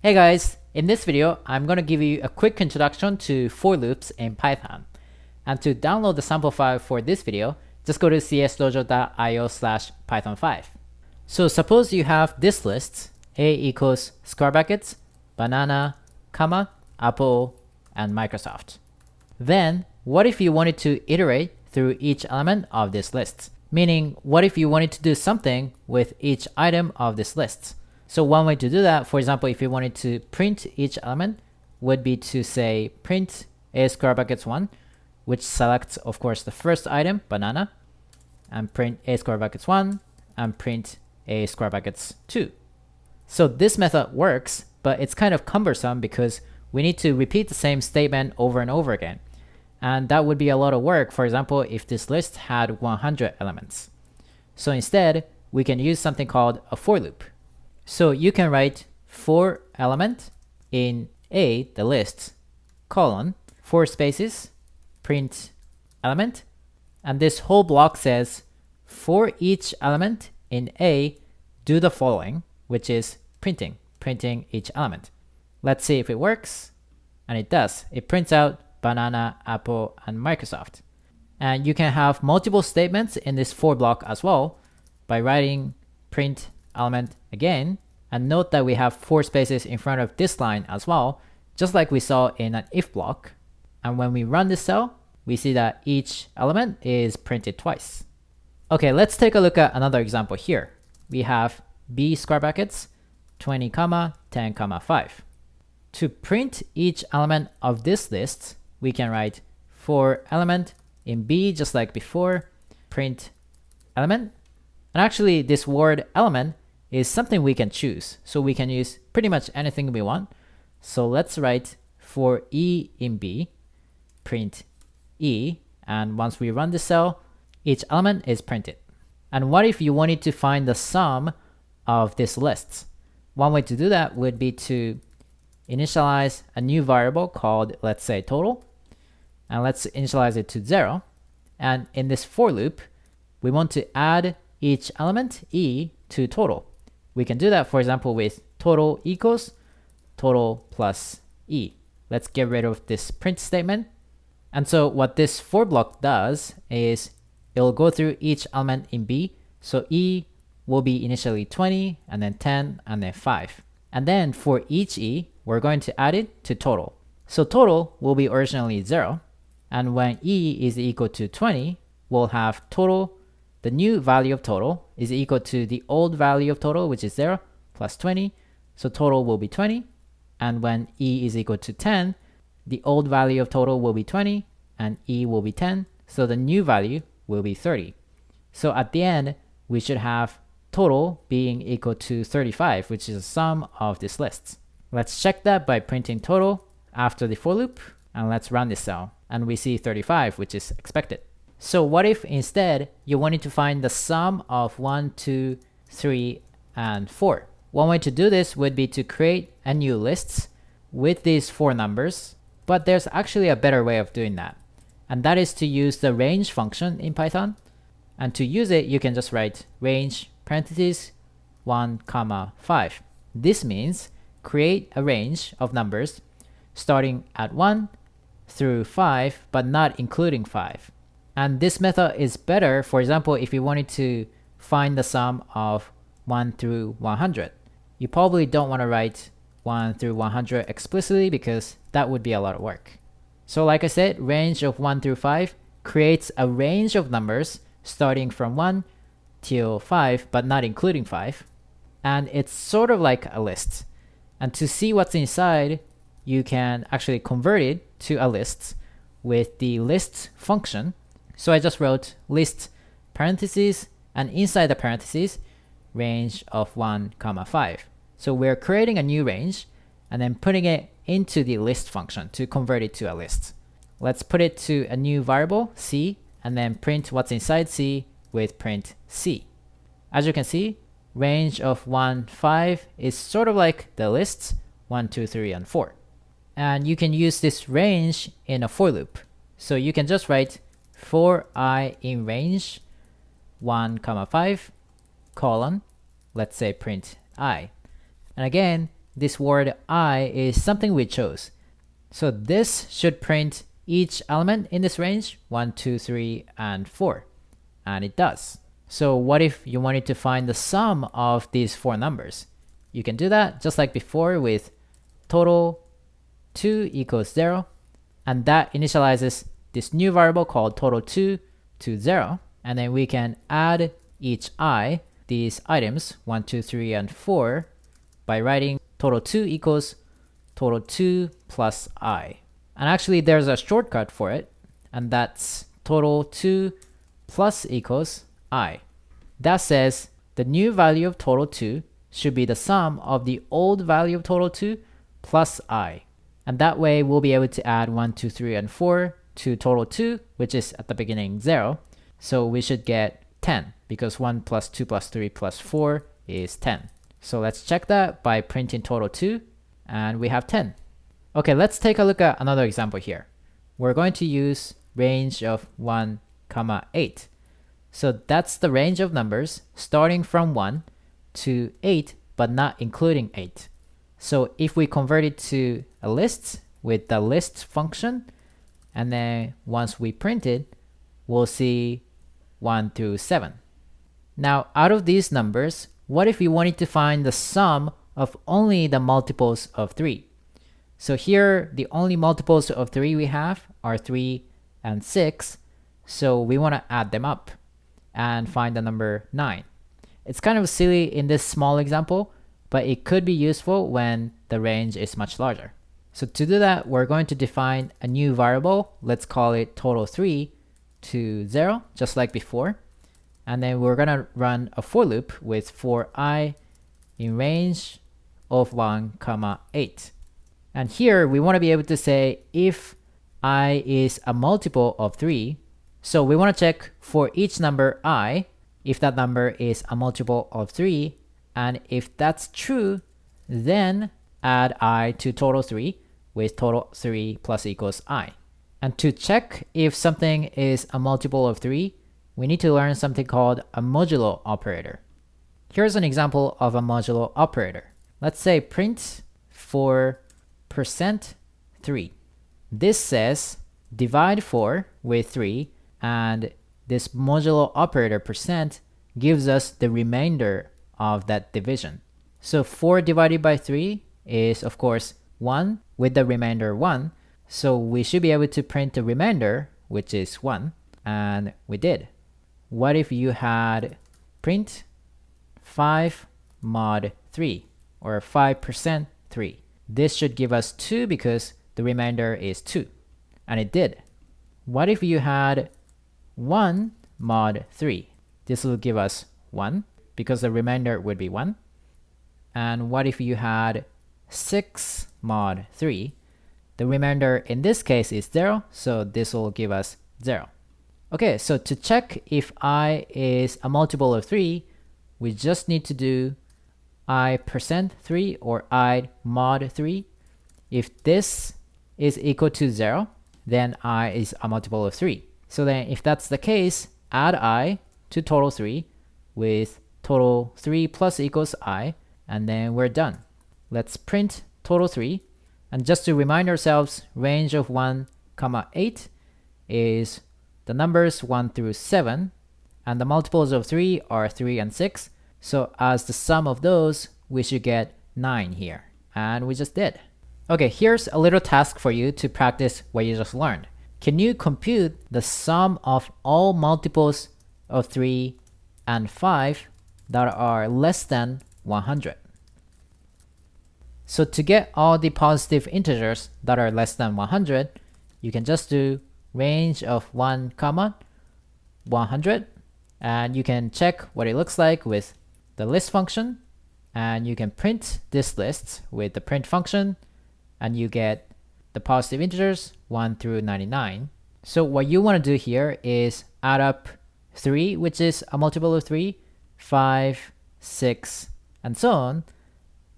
Hey guys, in this video, I'm going to give you a quick introduction to for loops in Python. And to download the sample file for this video, just go to csdojo.io/python5. So suppose you have this list, A equals square brackets, banana, comma, Apple, and Microsoft. Then, what if you wanted to iterate through each element of this list? Meaning, what if you wanted to do something with each item of this list? So one way to do that, for example, if you wanted to print each element, would be to say print A square brackets 1, which selects, of course, the first item, banana, and print A square brackets 1, and print A square brackets 2. So this method works, but it's kind of cumbersome because we need to repeat the same statement over and over again. And that would be a lot of work, for example, if this list had 100 elements. So instead, we can use something called a for loop. So you can write for element in A, the list, colon, 4 spaces, print element, and this whole block says for each element in A, do the following, which is printing each element. Let's see if it works, and it does. It prints out banana, Apple, and Microsoft. And you can have multiple statements in this for block as well by writing print element again, and note that we have 4 spaces in front of this line as well, just like we saw in an if block. And when we run this cell, we see that each element is printed twice. Okay, let's take a look at another example here. We have B square brackets, 20 comma 10 comma 5. To print each element of this list, we can write for element in B, just like before, print element. And actually, this word element is something we can choose. So we can use pretty much anything we want. So let's write for E in B, print E. And once we run the cell, each element is printed. And what if you wanted to find the sum of this list? One way to do that would be to initialize a new variable called, let's say, total. And let's initialize it to 0. And in this for loop, we want to add each element E to total. We can do that, for example, with total equals total plus E. Let's get rid of this print statement. And so what this for block does is it'll go through each element in B. So E will be initially 20, and then 10, and then 5. And then for each E, we're going to add it to total. So total will be originally 0. And when E is equal to 20, we'll have total. The new value of total is equal to the old value of total, which is 0, plus 20. So total will be 20. And when E is equal to 10, the old value of total will be 20, and E will be 10. So the new value will be 30. So at the end, we should have total being equal to 35, which is the sum of this list. Let's check that by printing total after the for loop, and let's run this cell. And we see 35, which is expected. So what if instead you wanted to find the sum of 1, 2, 3, and 4? One way to do this would be to create a new list with these 4 numbers, but there's actually a better way of doing that. And that is to use the range function in Python. And to use it, you can just write range parentheses 1 comma 5. This means create a range of numbers starting at 1 through 5, but not including 5. And this method is better, for example, if you wanted to find the sum of 1 through 100. You probably don't want to write 1 through 100 explicitly because that would be a lot of work. So like I said, range of 1 through 5 creates a range of numbers starting from 1 till 5, but not including 5. And it's sort of like a list. And to see what's inside, you can actually convert it to a list with the list function. So I just wrote list parentheses, and inside the parentheses, range of 1 comma 5. So we're creating a new range and then putting it into the list function to convert it to a list. Let's put it to a new variable, C, and then print what's inside C with print C. As you can see, range of 1, 5 is sort of like the lists 1, 2, 3, and 4. And you can use this range in a for loop. So you can just write for I in range 1 comma 5 colon, let's say print I. And again, this word I is something we chose. So this should print each element in this range, 1, 2, 3, and 4. And it does. So what if you wanted to find the sum of these 4 numbers? You can do that just like before with total 2 equals 0. And that initializes this new variable called total2 to 0. And then we can add each I, these items, 1, 2, 3, and 4, by writing total2 equals total2 plus I. And actually there's a shortcut for it, and that's total2 plus equals I. That says the new value of total2 should be the sum of the old value of total2 plus I. And that way we'll be able to add 1, 2, 3, and 4 to total2, which is at the beginning 0. So we should get 10, because 1 plus 2 plus 3 plus 4 is 10. So let's check that by printing total2, and we have 10. Okay, let's take a look at another example here. We're going to use range of 1, 8. So that's the range of numbers starting from 1 to 8, but not including 8. So if we convert it to a list with the list function, and then once we print it, we'll see 1 through 7. Now, out of these numbers, what if we wanted to find the sum of only the multiples of 3? So here, the only multiples of 3 we have are 3 and 6. So we want to add them up and find the number 9. It's kind of silly in this small example, but it could be useful when the range is much larger. So to do that, we're going to define a new variable. Let's call it total3 to 0, just like before. And then we're going to run a for loop with for I in range of 1, 8. And here we want to be able to say if I is a multiple of 3. So we want to check for each number I, if that number is a multiple of 3. And if that's true, then add I to total3 with total3 plus equals I. And to check if something is a multiple of 3, we need to learn something called a modulo operator. Here's an example of a modulo operator. Let's say print for %3. This says divide 4 with 3, and this modulo operator % gives us the remainder of that division. So 4 divided by 3 is of course 1 with the remainder 1. So we should be able to print the remainder, which is 1, and we did. What if you had print 5 mod 3 or 5% 3? This should give us 2 because the remainder is 2, and it did. What if you had 1 mod 3? This will give us 1 because the remainder would be 1. And what if you had 6 mod 3? The remainder in this case is 0, so this will give us 0. Okay, so to check if I is a multiple of 3, we just need to do I %3 or I mod 3. If this is equal to 0, then I is a multiple of 3. So then if that's the case, add I to total3 with total3 plus equals I, and then we're done. Let's print total3. And just to remind ourselves, range of 1, 8 is the numbers 1 through 7, and the multiples of 3 are 3 and 6. So as the sum of those, we should get 9 here. And we just did. Okay, here's a little task for you to practice what you just learned. Can you compute the sum of all multiples of 3 and 5 that are less than 100? So to get all the positive integers that are less than 100, you can just do range of 1, 100, and you can check what it looks like with the list function, and you can print this list with the print function, and you get the positive integers 1 through 99. So what you want to do here is add up 3, which is a multiple of 3, 5, 6, and so on.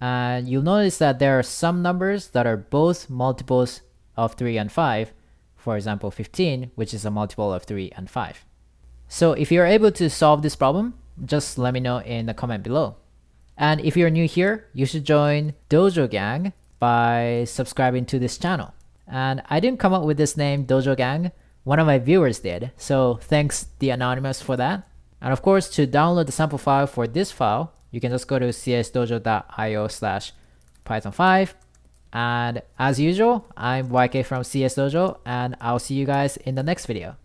And you'll notice that there are some numbers that are both multiples of 3 and 5. For example, 15, which is a multiple of 3 and 5. So if you're able to solve this problem, just let me know in the comment below. And if you're new here, you should join Dojo Gang by subscribing to this channel. And I didn't come up with this name Dojo Gang, one of my viewers did, so thanks the anonymous for that. And of course, to download the sample file for this file, you can just go to csdojo.io/python5. And as usual, I'm YK from CS Dojo, and I'll see you guys in the next video.